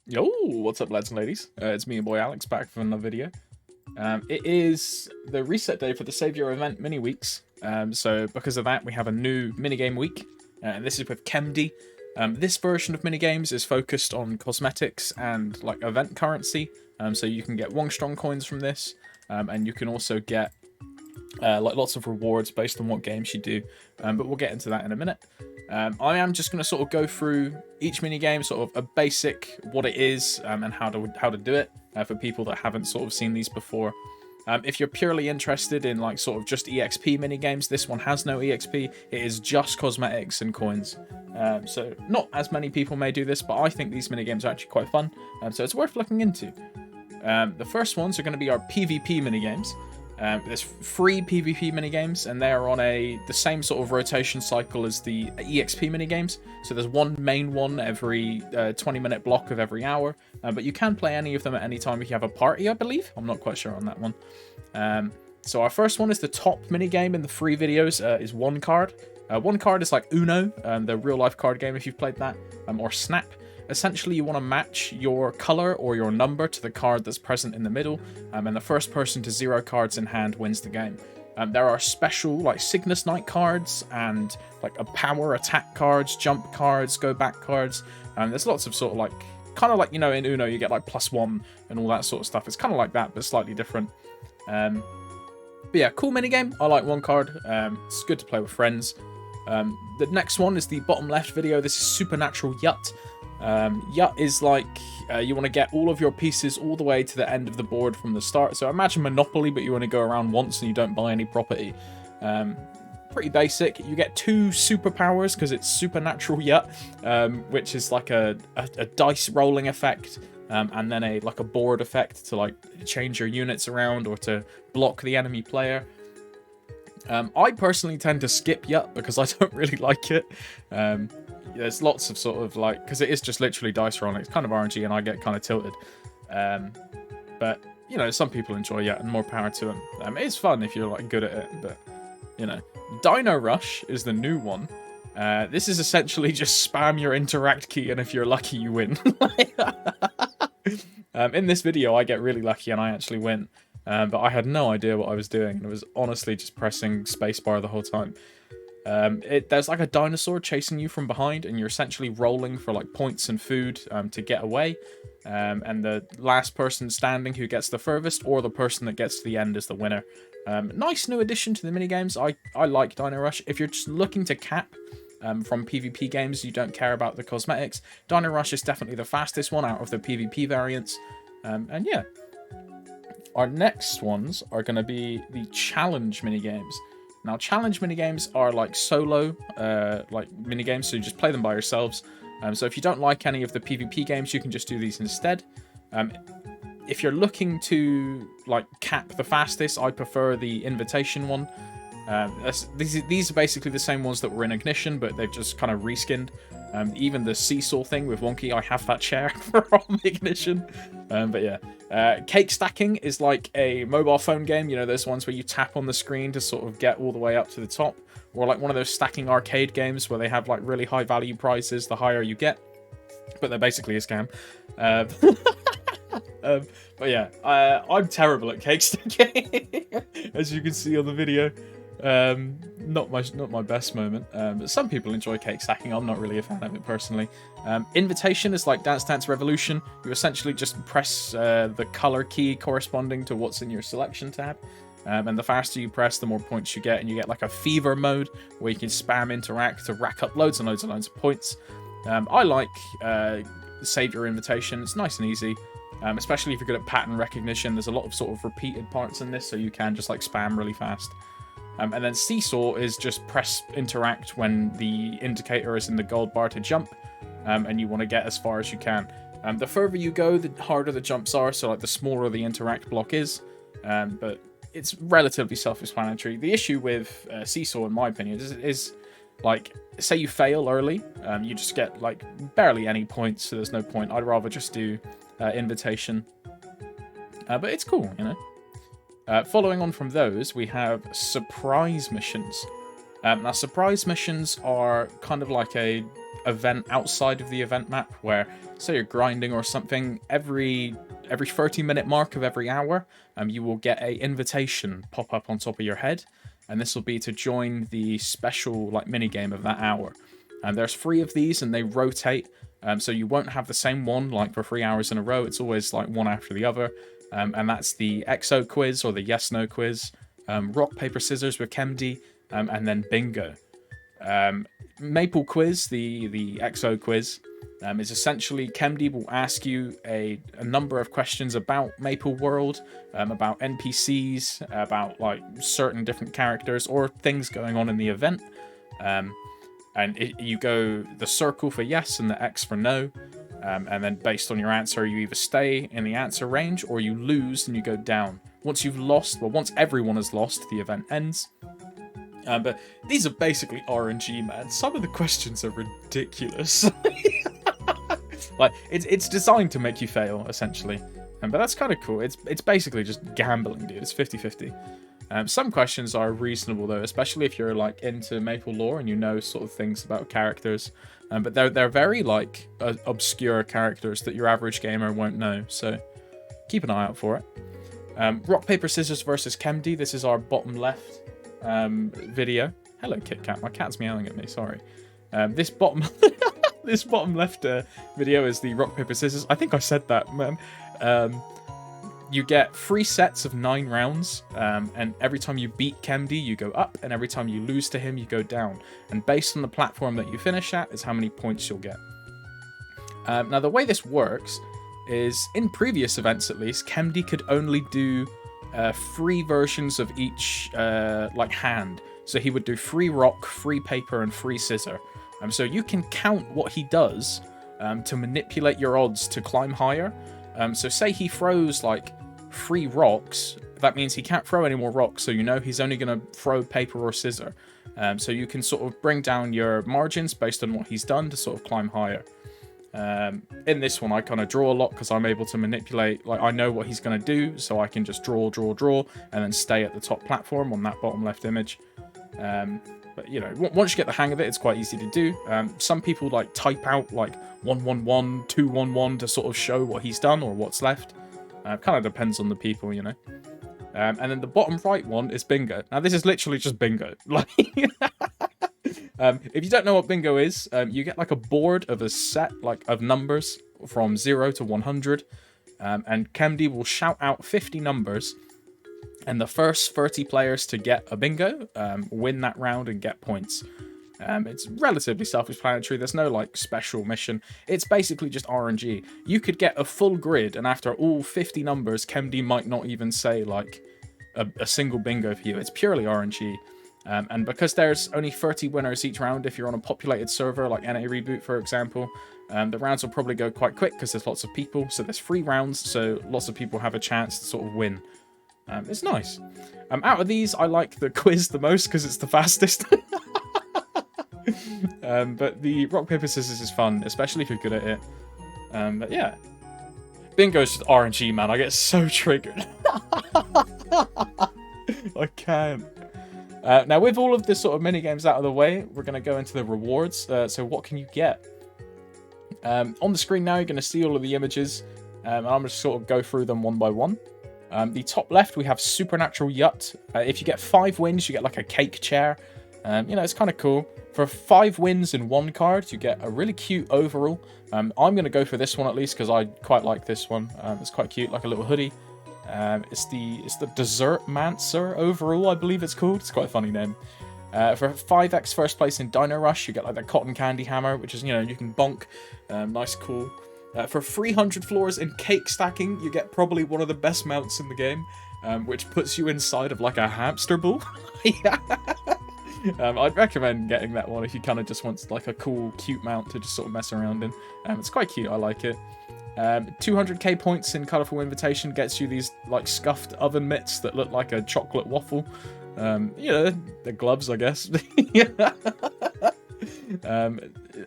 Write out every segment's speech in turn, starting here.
Yo, what's up, lads and ladies? It's me, your boy Alex, back for another video. It is the reset day for the Save Your Event mini weeks. So because of that, we have a new minigame week, and this is with Kemdi. This version of minigames is focused on cosmetics and like event currency. So you can get Wong Strong coins from this, and you can also get like lots of rewards based on what games you do. But we'll get into that in a minute. I am just going to sort of go through each mini game, sort of a basic what it is and how to do it for people that haven't sort of seen these before. If you're purely interested in like sort of just EXP mini games, this one has no EXP. It is just cosmetics and coins. So not as many people may do this, but I think these mini games are actually quite fun. So it's worth looking into. The first ones are going to be our PvP mini games. There's 3 PvP minigames, and they are on the same sort of rotation cycle as the EXP minigames. So there's one main one every 20-minute block of every hour, but you can play any of them at any time if you have a party, I believe. I'm not quite sure on that one. So our first one is the top minigame in the 3 videos, is One Card. One Card is like Uno, the real-life card game if you've played that, or Snap. Essentially, you want to match your color or your number to the card that's present in the middle, and the first person to 0 cards in hand wins the game. There are special like Cygnus Knight cards and like a power attack cards, jump cards, go back cards. There's lots of sort of like, kind of like, you know, in Uno you get like +1 and all that sort of stuff. It's kind of like that, but slightly different. But yeah, cool minigame. I like One Card. It's good to play with friends. The next one is the bottom left video. This is Supernatural Yacht. Yacht is like you want to get all of your pieces all the way to the end of the board from the start. So imagine Monopoly, but you only go around once and you don't buy any property. Pretty basic. You get 2 superpowers because it's Supernatural Yacht, which is like a dice rolling effect, and then a board effect to like change your units around or to block the enemy player. I personally tend to skip Yacht because I don't really like it. There's lots of sort of like, because it is just literally dice rolling. It's kind of RNG and I get kind of tilted. But, you know, some people enjoy Yacht and more power to them. It's fun if you're like good at it, but, you know. Dino Rush is the new one. This is essentially just spam your interact key and if you're lucky you win. In this video I get really lucky and I actually win. But I had no idea what I was doing, and it was honestly just pressing spacebar the whole time. There's like a dinosaur chasing you from behind, and you're essentially rolling for like points and food to get away. And the last person standing who gets the furthest, or the person that gets to the end, is the winner. Nice new addition to the minigames. I like Dino Rush. If you're just looking to cap from PvP games, you don't care about the cosmetics, Dino Rush is definitely the fastest one out of the PvP variants. And yeah. Our next ones are going to be the challenge minigames. Now, challenge minigames are like solo like minigames, so you just play them by yourselves. So if you don't like any of the PvP games, you can just do these instead. If you're looking to like cap the fastest, I prefer the invitation one. These are basically the same ones that were in Ignition, but they've just kind of reskinned. Even the seesaw thing with Wonky, I have that chair from Ignition. But yeah, cake stacking is like a mobile phone game. You know, those ones where you tap on the screen to sort of get all the way up to the top. Or like one of those stacking arcade games where they have like really high value prizes the higher you get. But they're basically a scam. But yeah, I'm terrible at cake stacking, as you can see on the video. Not my best moment, but some people enjoy cake stacking. I'm not really a fan of it personally. Invitation is like Dance Dance Revolution. You essentially just press the color key corresponding to what's in your selection tab, and the faster you press, the more points you get, and you get like a fever mode where you can spam interact to rack up loads and loads and loads of points. I like Save Your Invitation. It's nice and easy. Especially if you're good at pattern recognition. There's a lot of sort of repeated parts in this, so you can just like spam really fast. And then Seesaw is just press interact when the indicator is in the gold bar to jump, and you want to get as far as you can. The further you go, the harder the jumps are, so like the smaller the interact block is, but it's relatively self-explanatory. The issue with Seesaw, in my opinion, is like, say you fail early, you just get like barely any points, so there's no point. I'd rather just do Invitation. But it's cool, you know. Following on from those, we have surprise missions. Now, surprise missions are kind of like a event outside of the event map where, say you're grinding or something, every 30-minute mark of every hour, you will get a invitation pop up on top of your head, and this will be to join the special like mini game of that hour. And there's 3 of these, and they rotate, so you won't have the same one like for 3 hours in a row. It's always like one after the other, and that's the XO quiz or the yes no quiz, rock paper scissors with Kemdi, and then bingo. Maple quiz, the XO quiz, is essentially Kemdi will ask you a number of questions about Maple World, about NPCs, about like certain different characters or things going on in the event. And you go the circle for yes and the X for no. And then based on your answer, you either stay in the answer range or you lose and you go down. Once you've lost, well, once everyone has lost, the event ends. But these are basically RNG, man. Some of the questions are ridiculous. Like, it's designed to make you fail, essentially. But that's kind of cool. It's basically just gambling, dude. It's 50-50. Some questions are reasonable, though, especially if you're, like, into Maple lore and you know sort of things about characters. But they're very, like, obscure characters that your average gamer won't know. So keep an eye out for it. Rock, paper, scissors versus Kemdi. This is our bottom left video. Hello, Kit Kat. My cat's meowing at me. Sorry. This bottom this bottom left video is the rock paper scissors. I think I said that, man. You get 3 sets of 9 rounds, and every time you beat Kemdi, you go up, and every time you lose to him, you go down. And based on the platform that you finish at is how many points you'll get. Now, the way this works is, in previous events at least, Kemdi could only do 3 versions of each like hand. So he would do 3 rock, 3 paper, and 3 scissor. So you can count what he does to manipulate your odds to climb higher. So say he throws like 3 rocks, that means he can't throw any more rocks, so you know he's only going to throw paper or scissor. So you can sort of bring down your margins based on what he's done to sort of climb higher. In this one, I kind of draw a lot because I'm able to manipulate, like I know what he's going to do, so I can just draw, and then stay at the top platform on that bottom left image. But, you know, once you get the hang of it, it's quite easy to do. Some people, like, type out, like, 111, 211 to sort of show what he's done or what's left. Kind of depends on the people, you know. And then the bottom right one is bingo. Now, this is literally just bingo. Like, if you don't know what bingo is, you get, like, a board of a set, like, of numbers from 0 to 100. And Kemdi will shout out 50 numbers. And the first 30 players to get a bingo win that round and get points. It's relatively self-explanatory. There's no, like, special mission. It's basically just RNG. You could get a full grid, and after all 50 numbers, Kemdi might not even say, like, a single bingo for you. It's purely RNG. And because there's only 30 winners each round, if you're on a populated server, like NA Reboot, for example, the rounds will probably go quite quick because there's lots of people. So there's 3 rounds, so lots of people have a chance to sort of win. It's nice. Out of these, I like the quiz the most because it's the fastest. But the rock, paper, scissors is fun, especially if you're good at it. But yeah. Bingo's just RNG, man. I get so triggered. I can't. Now, with all of this sort of mini-games out of the way, we're going to go into the rewards. So what can you get? On the screen now, you're going to see all of the images. And I'm going to sort of go through them one by one. The top left, we have Supernatural Yacht. If you get 5 wins, you get like a cake chair. You know, it's kind of cool. For 5 wins in 1 card, you get a really cute overall. I'm going to go for this one at least because I quite like this one. It's quite cute, like a little hoodie. It's the Dessert Mancer overall, I believe it's called. It's quite a funny name. For 5x first place in Dino Rush, you get like the cotton candy hammer, which is, you know, you can bonk. Nice, cool. For 300 floors in cake stacking, you get probably one of the best mounts in the game, which puts you inside of like a hamster ball. Yeah. I'd recommend getting that one if you kind of just want like a cool, cute mount to just sort of mess around in. It's quite cute, I like it. 200k points in Colourful Invitation gets you these like scuffed oven mitts that look like a chocolate waffle. You know, they're gloves, I guess.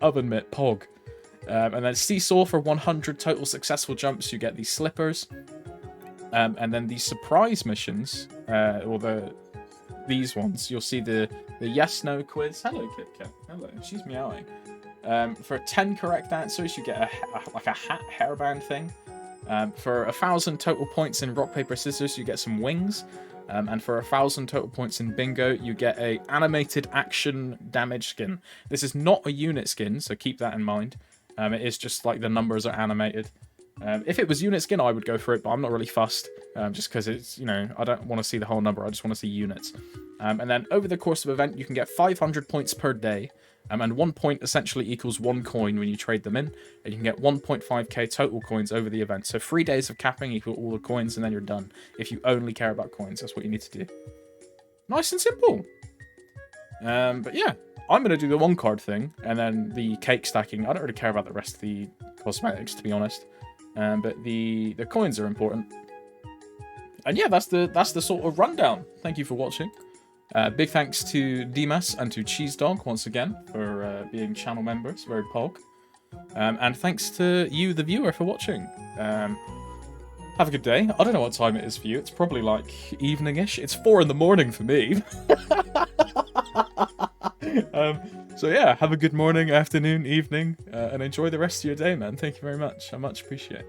Oven mitt, pog. And then Seesaw for 100 total successful jumps, you get these slippers. And then the surprise missions, or these ones, you'll see the yes-no quiz. Hello, Kit Kat. Hello, she's meowing. For 10 correct answers, you get like a hat hairband thing. For 1,000 total points in rock, paper, scissors, you get some wings. And for 1,000 total points in bingo, you get a animated action damage skin. This is not a unit skin, so keep that in mind. It is just like the numbers are animated. If it was unit skin, I would go for it, but I'm not really fussed. Just because it's, I don't want to see the whole number. I just want to see units. And then over the course of the event, you can get 500 points per day. And 1 point essentially equals 1 coin when you trade them in. And you can get 1.5k total coins over the event. So 3 days of capping equal all the coins, and then you're done. If you only care about coins, that's what you need to do. Nice and simple. But yeah, I'm going to do the 1 card thing, and then the cake stacking. I don't really care about the rest of the cosmetics, to be honest. But the coins are important. And yeah, that's the sort of rundown. Thank you for watching. Big thanks to Dimas and to Cheese Dog once again for being channel members. Very pog. And thanks to you, the viewer, for watching. Have a good day. I don't know what time it is for you. It's probably like evening-ish. It's 4 in the morning for me. So yeah, have a good morning, afternoon, evening, and enjoy the rest of your day, man. Thank you very much. I much appreciate it.